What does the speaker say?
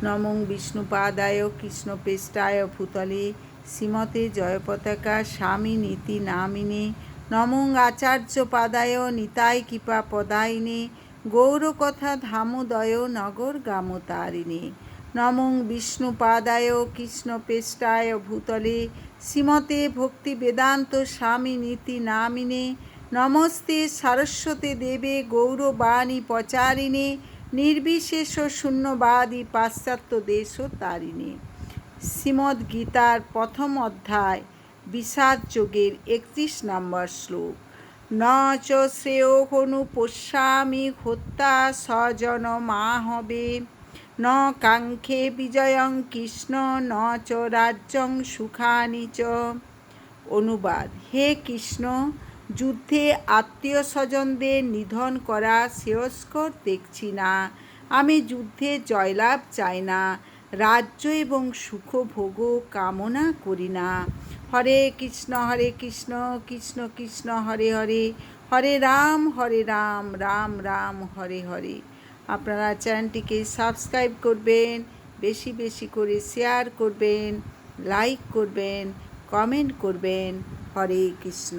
নমং বিষ্ণুপাদায় কৃষ্ণপৃষ্ঠায় ভূতলে শ্রীমতে জয়পতাকা স্বামিনীতি নামিনে নমং আচার্যপাদায় নিতাই কৃপা পদায়িনে গৌরকথা ধামোদয় নগর গামতারিণে নমং বিষ্ণুপাদায় কৃষ্ণপৃষ্ঠায় ভূতলে শ্রীমতে ভক্তিবেদান্ত স্বামিনীতি নামিনে নমস্তে সরস্বতী দেবে গৌরবাণী প্রচারিণে নির্বিশেষ শূন্যবাদী পাশ্চাত্য দেশ তারিণে। শ্রীমদ্ গীতার প্রথম অধ্যায় বিষাদ যোগের 31 নম্বর শ্লোক। ন চ শ্রেয় হনু পশ্যামি হত্যা স্বজন মাহবে ন কাঙ্ক্ষে বিজয়ং কৃষ্ণ ন চ রাজ্যং সুখানি চ। অনুবাদ: হে কৃষ্ণ, যুদ্ধে আত্মীয় স্বজনদের নিধন করা শ্রেয়স্কর দেখছি না। আমি যুদ্ধে জয়লাভ চাই না, রাজ্য এবং সুখভোগও কামনা করি না। হরে কৃষ্ণ কৃষ্ণ কৃষ্ণ হরে হরে, হরে রাম রাম রাম হরে হরে। আপনারা চ্যানেলটিকে সাবস্ক্রাইব করবেন, বেশি বেশি করে শেয়ার করবেন, লাইক করবেন, কমেন্ট করবেন। হরে কৃষ্ণ।